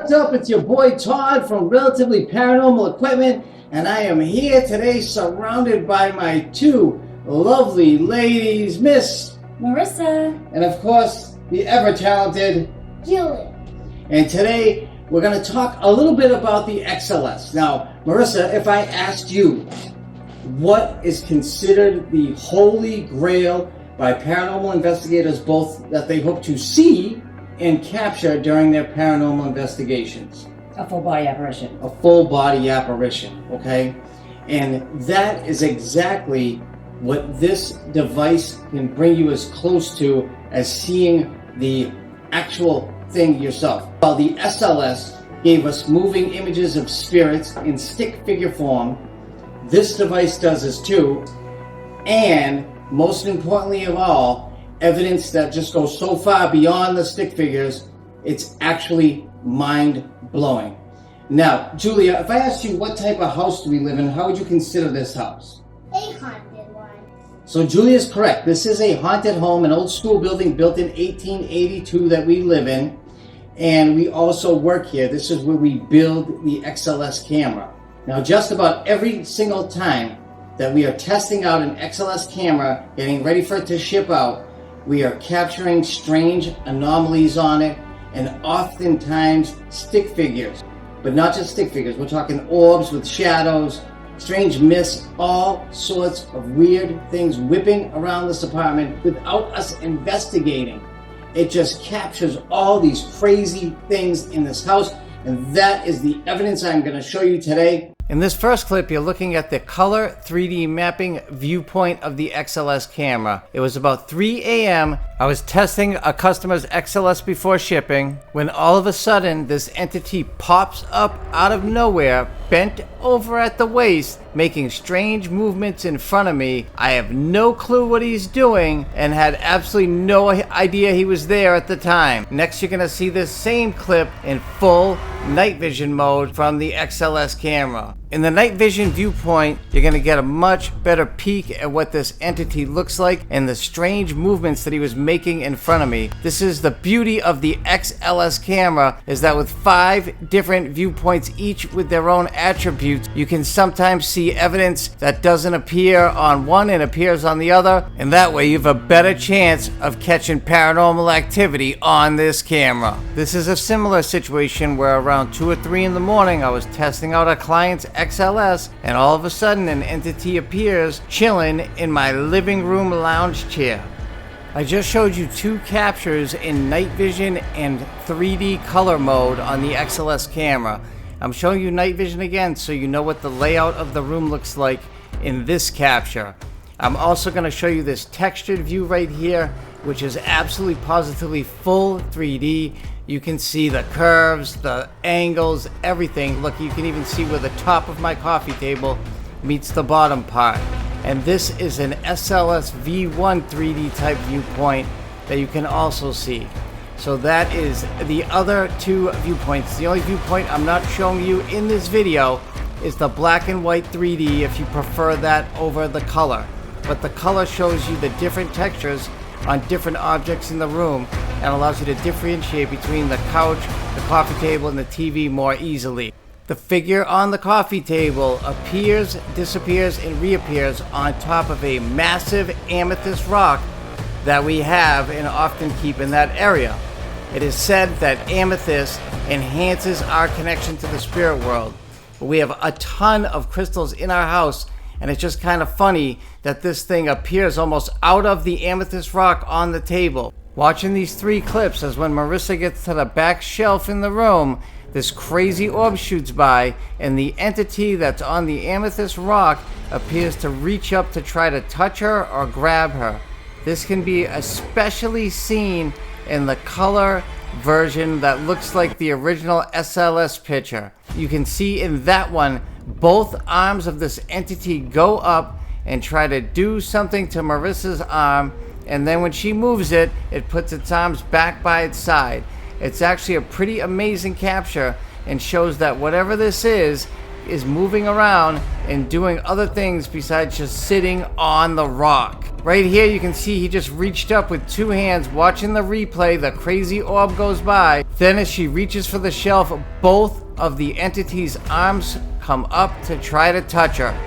What's up? It's your boy Todd from Relatively Paranormal Equipment, and I am here today surrounded by my two lovely ladies, Miss Marissa, and of course the ever-talented Julie. And today we're going to talk a little bit about the XLS. Now, Marissa, if I asked you what is considered the holy grail by paranormal investigators, both that they hope to see and capture during their paranormal investigations. A full body apparition. A full body apparition, okay? And that is exactly what this device can bring you as close to as seeing the actual thing yourself. While the SLS gave us moving images of spirits in stick figure form, this device does this too, and most importantly of all, evidence that just goes so far beyond the stick figures, it's actually mind-blowing. Now, Julia, if I asked you what type of house do we live in, how would you consider this house? A haunted one. So Julia's correct. This is a haunted home, an old school building built in 1882 that we live in, and we also work here. This is where we build the XLS camera. Now, just about every single time that we are testing out an XLS camera, getting ready for it to ship out, we are capturing strange anomalies on it, and oftentimes stick figures. But not just stick figures, we're talking orbs with shadows, strange mists, all sorts of weird things whipping around this apartment without us investigating. It just captures all these crazy things in this house, and that is the evidence I'm going to show you today. In this first clip, you're looking at the color 3D mapping viewpoint of the XLS camera. It was about 3 a.m. I was testing a customer's XLS before shipping when all of a sudden this entity pops up out of nowhere, bent over at the waist, making strange movements in front of me. I have no clue what he's doing and had absolutely no idea he was there at the time. Next, you're gonna see this same clip in full night vision mode from the XLS camera. In the night vision viewpoint, you're gonna get a much better peek at what this entity looks like and the strange movements that he was making in front of me. This is the beauty of the XLS camera, is that with 5 different viewpoints, each with their own attributes, you can sometimes see evidence that doesn't appear on one and appears on the other, and that way you have a better chance of catching paranormal activity on this camera. This is a similar situation where around 2 or 3 in the morning I was testing out a client's XLS, and all of a sudden an entity appears chilling in my living room lounge chair. I just showed you 2 captures in night vision and 3D color mode on the XLS camera. I'm showing you night vision again so you know what the layout of the room looks like in this capture. I'm also going to show you this textured view right here, which is absolutely positively full 3D. You can see the curves, the angles, everything. Look, you can even see where the top of my coffee table meets the bottom part. And this is an SLS V1 3D type viewpoint that you can also see. So that is the other 2 viewpoints. The only viewpoint I'm not showing you in this video is the black and white 3D if you prefer that over the color. But the color shows you the different textures on different objects in the room and allows you to differentiate between the couch, the coffee table, and the TV more easily. The figure on the coffee table appears, disappears, and reappears on top of a massive amethyst rock that we have and often keep in that area. It is said that amethyst enhances our connection to the spirit world. We have a ton of crystals in our house, and it's just kind of funny that this thing appears almost out of the amethyst rock on the table. Watching these 3 clips as when Marissa gets to the back shelf in the room, this crazy orb shoots by, and the entity that's on the amethyst rock appears to reach up to try to touch her or grab her. This can be especially seen in the color version that looks like the original SLS picture. You can see in that one, both arms of this entity go up and try to do something to Marissa's arm, and then when she moves it, it puts its arms back by its side. It's actually a pretty amazing capture and shows that whatever this is moving around and doing other things besides just sitting on the rock. Right here you can see he just reached up with 2 hands. Watching the replay, the crazy orb goes by, Then as she reaches for the shelf, both of the entity's arms come up to try to touch her.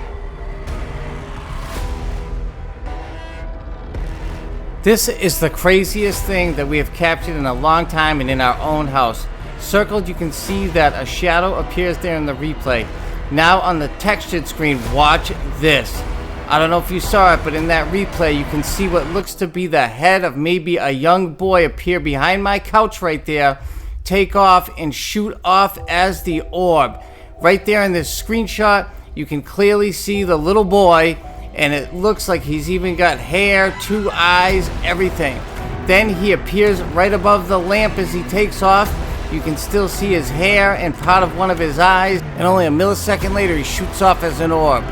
This is the craziest thing that we have captured in a long time and in our own house. Circled, you can see that a shadow appears there in the replay. Now on the textured screen, watch this. I don't know if you saw it, but in that replay, you can see what looks to be the head of maybe a young boy appear behind my couch right there, take off and shoot off as the orb. Right there in this screenshot, you can clearly see the little boy, and it looks like he's even got hair, 2 eyes, everything. Then he appears right above the lamp as he takes off. You can still see his hair and part of one of his eyes, and only a millisecond later he shoots off as an orb.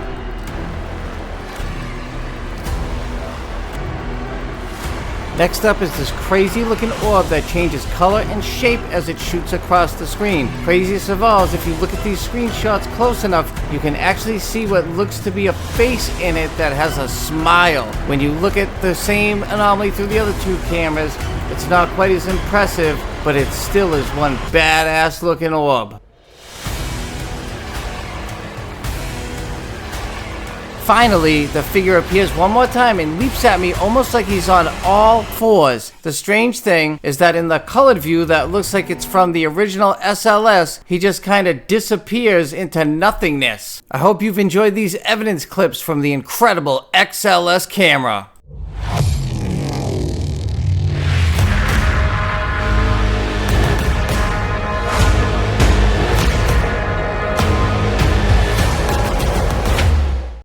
Next up is this crazy looking orb that changes color and shape as it shoots across the screen. Craziest of all is if you look at these screenshots close enough, you can actually see what looks to be a face in it that has a smile. When you look at the same anomaly through the other 2 cameras, it's not quite as impressive, but it still is one badass looking orb. Finally, the figure appears one more time and leaps at me almost like he's on all 4s. The strange thing is that in the colored view that looks like it's from the original XLS, he just kind of disappears into nothingness. I hope you've enjoyed these evidence clips from the incredible XLS camera.